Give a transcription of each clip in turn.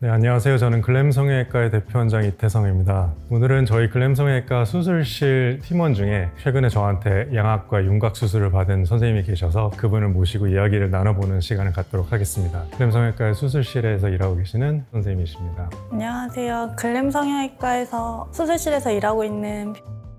네, 안녕하세요. 저는 글램성형외과의 대표원장 이태성입니다. 오늘은 저희 글램성형외과 수술실 팀원 중에 최근에 저한테 양악과 윤곽 수술을 받은 선생님이 계셔서 그분을 모시고 이야기를 나눠보는 시간을 갖도록 하겠습니다. 글램성형외과의 수술실에서 일하고 계시는 선생님이십니다. 안녕하세요. 글램성형외과에서 수술실에서 일하고 있는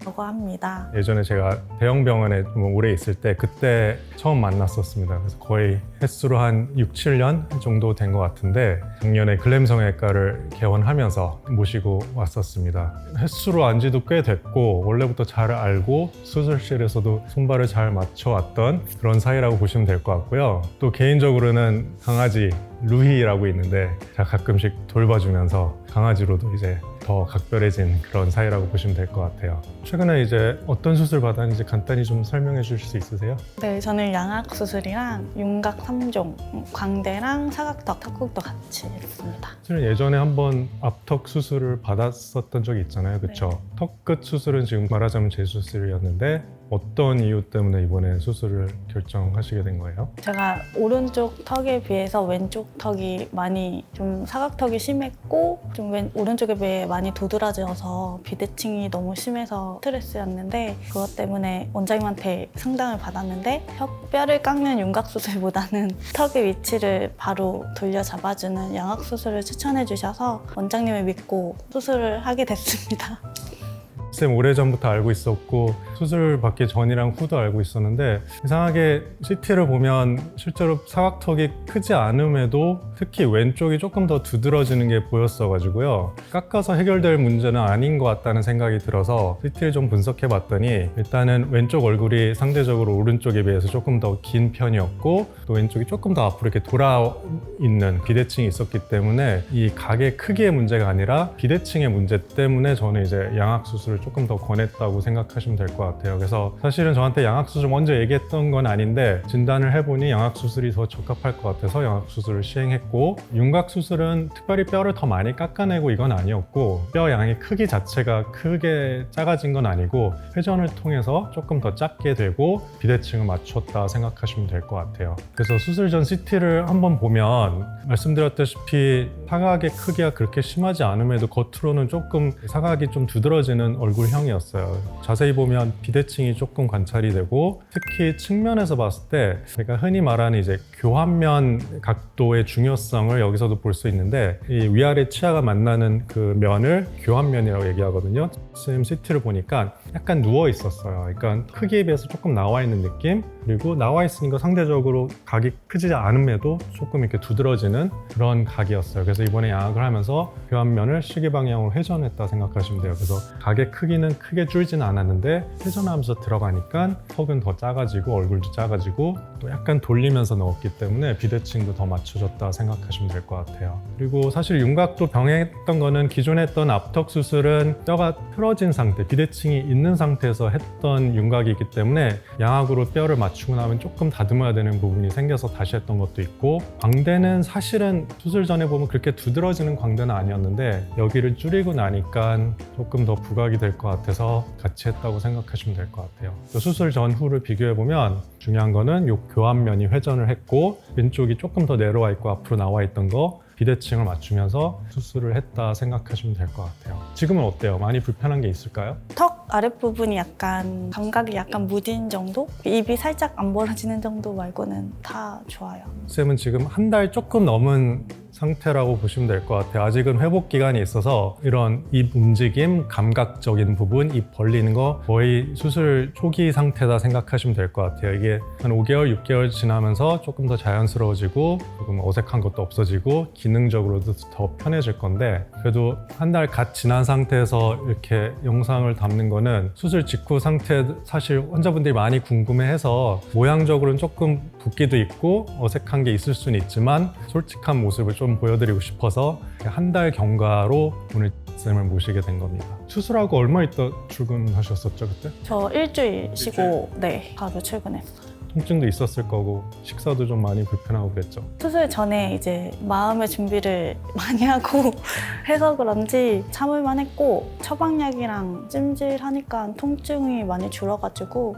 라고 합니다. 예전에 제가 대형 병원에 좀 오래 있을 때 그때 처음 만났었습니다. 그래서 거의 횟수로 한 6, 7년 정도 된 것 같은데 작년에 글램성형외과를 개원하면서 모시고 왔었습니다. 횟수로 안 지도 꽤 됐고 원래부터 잘 알고 수술실에서도 손발을 잘 맞춰왔던 그런 사이라고 보시면 될 것 같고요. 또 개인적으로는 강아지 루히라고 있는데 제가 가끔씩 돌봐주면서 강아지로도 이제 더 각별해진 그런 사이라고 보시면 될 것 같아요. 최근에 이제 어떤 수술 받았는지 간단히 좀 설명해 주실 수 있으세요? 네, 저는 양악 수술이랑 윤곽 3종, 광대랑 사각턱, 턱국도 같이 했습니다. 사실은 예전에 한번 앞턱 수술을 받았었던 적이 있잖아요. 그렇죠? 네. 턱끝 수술은 지금 말하자면 재수술이었는데 어떤 이유 때문에 이번에 수술을 결정하시게 된 거예요? 제가 오른쪽 턱에 비해서 왼쪽 턱이 많이 좀 사각턱이 심했고 좀 오른쪽에 비해 많이 도드라져서 비대칭이 너무 심해서 스트레스였는데 그것 때문에 원장님한테 상담을 받았는데 뼈를 깎는 윤곽 수술보다는 턱의 위치를 바로 돌려 잡아주는 양악 수술을 추천해 주셔서 원장님을 믿고 수술을 하게 됐습니다. 쌤 오래전부터 알고 있었고 수술 받기 전이랑 후도 알고 있었는데 이상하게 CT를 보면 실제로 사각턱이 크지 않음에도 특히 왼쪽이 조금 더 두드러지는 게 보였어가지고요. 깎아서 해결될 문제는 아닌 것 같다는 생각이 들어서 CT를 좀 분석해 봤더니 일단은 왼쪽 얼굴이 상대적으로 오른쪽에 비해서 조금 더 긴 편이었고 또 왼쪽이 조금 더 앞으로 이렇게 돌아 있는 비대칭이 있었기 때문에 이 각의 크기의 문제가 아니라 비대칭의 문제 때문에 저는 이제 양악 수술을 조금 더 권했다고 생각하시면 될 것 같아요. 그래서 사실은 저한테 양악수술 먼저 얘기했던 건 아닌데 진단을 해보니 양악수술이 더 적합할 것 같아서 양악수술을 시행했고 윤곽수술은 특별히 뼈를 더 많이 깎아내고 이건 아니었고 뼈 양의 크기 자체가 크게 작아진 건 아니고 회전을 통해서 조금 더 작게 되고 비대칭을 맞췄다 생각하시면 될 것 같아요. 그래서 수술 전 CT를 한번 보면 말씀드렸다시피 사각의 크기가 그렇게 심하지 않음에도 겉으로는 조금 사각이 좀 두드러지는 얼굴형이었어요. 자세히 보면 비대칭이 조금 관찰이 되고 특히 측면에서 봤을 때 제가 흔히 말하는 이제 교환면 각도의 중요성을 여기서도 볼 수 있는데 이 위아래 치아가 만나는 그 면을 교환면이라고 얘기하거든요. 쌤 CT를 보니까 약간 누워 있었어요. 그러니까 크기에 비해서 조금 나와 있는 느낌 그리고 나와 있으니까 상대적으로 각이 크지 않음에도 조금 이렇게 두드러지는 그런 각이었어요. 그래서 이번에 양악을 하면서 교환면을 시계 방향으로 회전했다 생각하시면 돼요. 그래서 각의 크기는 크게 줄지는 않았는데 회전하면서 들어가니까 턱은 더 작아지고 얼굴도 작아지고 또 약간 돌리면서 넣었기 때문에 비대칭도 더 맞춰졌다 생각하시면 될 것 같아요. 그리고 사실 윤곽도 병행했던 거는 기존에 했던 앞턱 수술은 뼈가 틀어진 상태, 비대칭이 있는 상태에서 했던 윤곽이기 때문에 양악으로 뼈를 맞추고 나면 조금 다듬어야 되는 부분이 생겨서 다시 했던 것도 있고 광대는 사실은 수술 전에 보면 그렇게 두드러지는 광대는 아니었는데 여기를 줄이고 나니까 조금 더 부각이 될 것 같아서 같이 했다고 생각하시면 될 것 같아요. 수술 전후를 비교해보면 중요한 거는 이 교환면이 회전을 했고 왼쪽이 조금 더 내려와 있고 앞으로 나와 있던 거 비대칭을 맞추면서 수술을 했다 생각하시면 될 것 같아요. 지금은 어때요? 많이 불편한 게 있을까요? 턱 아랫부분이 약간 감각이 약간 무딘 정도? 입이 살짝 안 벌어지는 정도 말고는 다 좋아요. 쌤은 지금 한 달 조금 넘은 상태라고 보시면 될 것 같아요. 아직은 회복 기간이 있어서 이런 입 움직임, 감각적인 부분, 입 벌리는 거 거의 수술 초기 상태다 생각하시면 될 것 같아요. 이게 한 5개월, 6개월 지나면서 조금 더 자연스러워지고 조금 어색한 것도 없어지고 기능적으로도 더 편해질 건데 그래도 한 달 갓 지난 상태에서 이렇게 영상을 담는 거는 수술 직후 상태 사실 환자분들이 많이 궁금해해서 모양적으로는 조금 붓기도 있고 어색한 게 있을 수는 있지만 솔직한 모습을 좀 보여드리고 싶어서 한 달 경과로 오늘 쌤을 모시게 된 겁니다. 수술하고 얼마 있다 출근하셨었죠 그때? 저 일주일 쉬고 네 바로 출근했어요. 통증도 있었을 거고 식사도 좀 많이 불편하고 그랬죠. 수술 전에 이제 마음의 준비를 많이 하고 해서 그런지 참을만 했고 처방약이랑 찜질하니까 통증이 많이 줄어가지고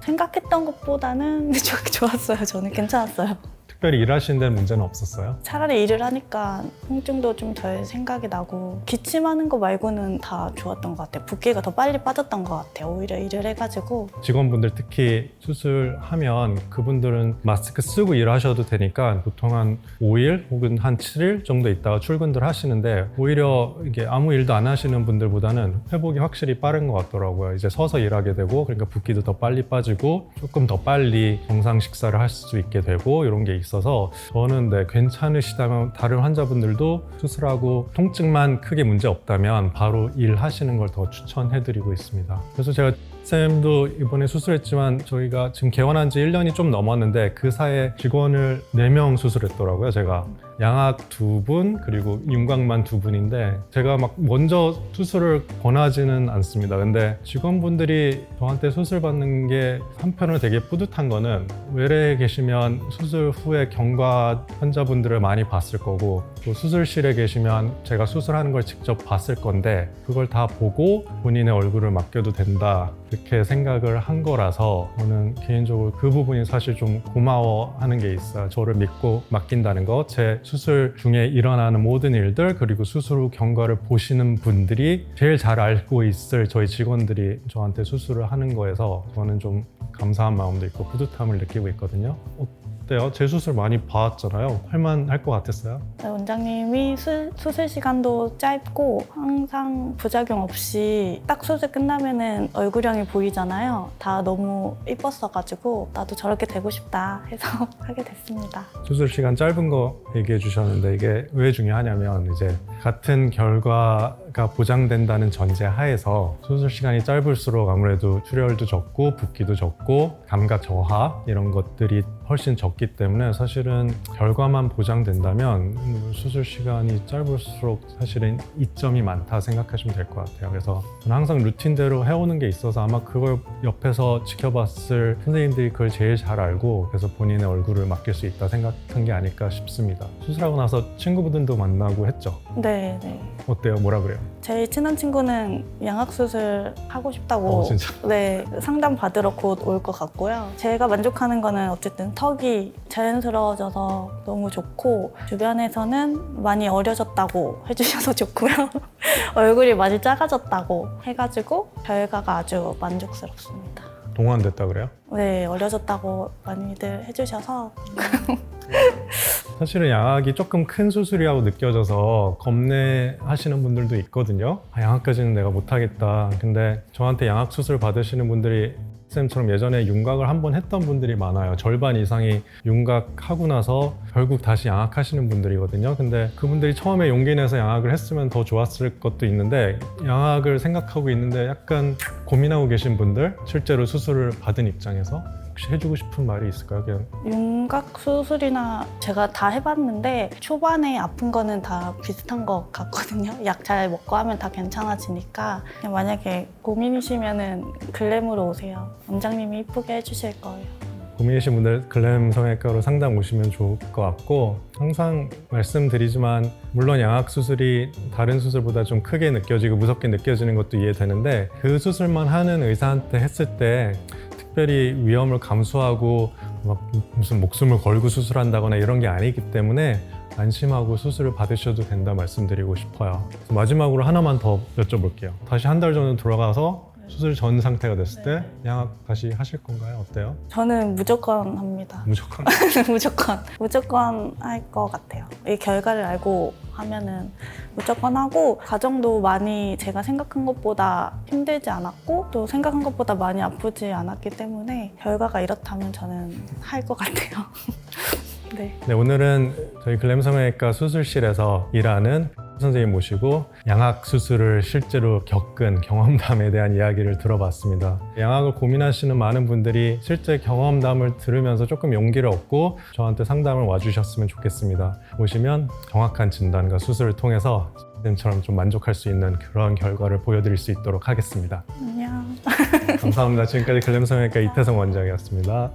생각했던 것보다는 좋았어요. 저는 괜찮았어요. 특별히 일하시는 데는 문제는 없었어요? 차라리 일을 하니까 통증도 좀 덜 생각이 나고 기침하는 거 말고는 다 좋았던 것 같아요. 붓기가 더 빨리 빠졌던 것 같아요. 오히려 일을 해가지고. 직원분들 특히 수술하면 그분들은 마스크 쓰고 일하셔도 되니까 보통 한 5일 혹은 한 7일 정도 있다가 출근들 하시는데 오히려 이게 아무 일도 안 하시는 분들보다는 회복이 확실히 빠른 것 같더라고요. 이제 서서 일하게 되고 그러니까 붓기도 더 빨리 빠지고 조금 더 빨리 정상 식사를 할 수 있게 되고 이런 게 있어서 저는 괜찮으시다면 다른 환자분들도 수술하고 통증만 크게 문제 없다면 바로 일하시는 걸 더 추천해드리고 있습니다. 그래서 제가 쌤도 이번에 수술했지만 저희가 지금 개원한 지 1년이 좀 넘었는데 그 사이에 직원을 4명 수술했더라고요. 제가 양악 2분 그리고 윤곽만 2분인데 제가 막 먼저 수술을 권하지는 않습니다. 근데 직원분들이 저한테 수술 받는 게 한편으로 되게 뿌듯한 거는 외래에 계시면 수술 후에 경과 환자분들을 많이 봤을 거고 또 수술실에 계시면 제가 수술하는 걸 직접 봤을 건데 그걸 다 보고 본인의 얼굴을 맡겨도 된다 이렇게 생각을 한 거라서 저는 개인적으로 그 부분이 사실 좀 고마워하는 게 있어요. 저를 믿고 맡긴다는 거, 제 수술 중에 일어나는 모든 일들 그리고 수술 후 경과를 보시는 분들이 제일 잘 알고 있을 저희 직원들이 저한테 수술을 하는 거에서 저는 좀 감사한 마음도 있고 뿌듯함을 느끼고 있거든요. 어때요? 제 수술 많이 봐왔잖아요. 할만할 것 같았어요? 네, 원장님이 수술 시간도 짧고 항상 부작용 없이 딱 수술 끝나면은 얼굴형이 보이잖아요. 다 너무 이뻤어가지고 나도 저렇게 되고 싶다 해서 하게 됐습니다. 수술 시간 짧은 거 얘기해 주셨는데 이게 왜 중요하냐면 이제 같은 결과가 보장된다는 전제 하에서 수술 시간이 짧을수록 아무래도 출혈도 적고 붓기도 적고 감각 저하 이런 것들이 훨씬 적기 때문에 사실은 결과만 보장된다면 수술 시간이 짧을수록 사실은 이점이 많다 생각하시면 될 것 같아요. 그래서 저는 항상 루틴대로 해오는 게 있어서 아마 그걸 옆에서 지켜봤을 선생님들이 그걸 제일 잘 알고 그래서 본인의 얼굴을 맡길 수 있다 생각한 게 아닐까 싶습니다. 수술하고 나서 친구분들도 만나고 했죠? 네. 어때요? 뭐라 그래요? 제일 친한 친구는 양악수술 하고 싶다고 진짜? 네, 상담 받으러 곧 올 것 같고요. 제가 만족하는 거는 어쨌든 턱이 자연스러워져서 너무 좋고 주변에서는 많이 어려졌다고 해주셔서 좋고요. 얼굴이 많이 작아졌다고 해가지고 결과가 아주 만족스럽습니다. 동안됐다 그래요? 네, 어려졌다고 많이들 해주셔서 사실은 양악이 조금 큰 수술이라고 느껴져서 겁내하시는 분들도 있거든요. 양악까지는 내가 못하겠다. 근데 저한테 양악 수술 받으시는 분들이 쌤처럼 예전에 윤곽을 한번 했던 분들이 많아요. 절반 이상이 윤곽하고 나서 결국 다시 양악하시는 분들이거든요. 근데 그분들이 처음에 용기 내서 양악을 했으면 더 좋았을 것도 있는데 양악을 생각하고 있는데 약간 고민하고 계신 분들, 실제로 수술을 받은 입장에서 혹시 해주고 싶은 말이 있을까요? 그냥 윤곽 수술이나 제가 다 해봤는데 초반에 아픈 거는 다 비슷한 것 같거든요. 약 잘 먹고 하면 다 괜찮아지니까 그냥 만약에 고민이시면은 글램으로 오세요. 원장님이 이쁘게 해주실 거예요. 고민이신 분들 글램 성형외과로 상담 오시면 좋을 것 같고 항상 말씀드리지만 물론 양악 수술이 다른 수술보다 좀 크게 느껴지고 무섭게 느껴지는 것도 이해되는데 그 수술만 하는 의사한테 했을 때 특별히 위험을 감수하고 막 무슨 목숨을 걸고 수술한다거나 이런 게 아니기 때문에 안심하고 수술을 받으셔도 된다 말씀드리고 싶어요. 그래서 마지막으로 하나만 더 여쭤볼게요. 다시 한 달 전에 돌아가서 수술 전 상태가 됐을 때 양악 다시 하실 건가요? 어때요? 저는 무조건 합니다. 무조건? 무조건 할 것 같아요. 이 결과를 알고 하면은 무조건 하고 과정도 많이 제가 생각한 것보다 힘들지 않았고 또 생각한 것보다 많이 아프지 않았기 때문에 결과가 이렇다면 저는 할 것 같아요. 네, 오늘은 저희 글램 성형외과 수술실에서 일하는 선생님 모시고 양악 수술을 실제로 겪은 경험담에 대한 이야기를 들어봤습니다. 양악을 고민하시는 많은 분들이 실제 경험담을 들으면서 조금 용기를 얻고 저한테 상담을 와주셨으면 좋겠습니다. 오시면 정확한 진단과 수술을 통해서 쌤처럼 좀 만족할 수 있는 그런 결과를 보여드릴 수 있도록 하겠습니다. 안녕. 감사합니다. 지금까지 글램 성형외과 이태성 원장이었습니다.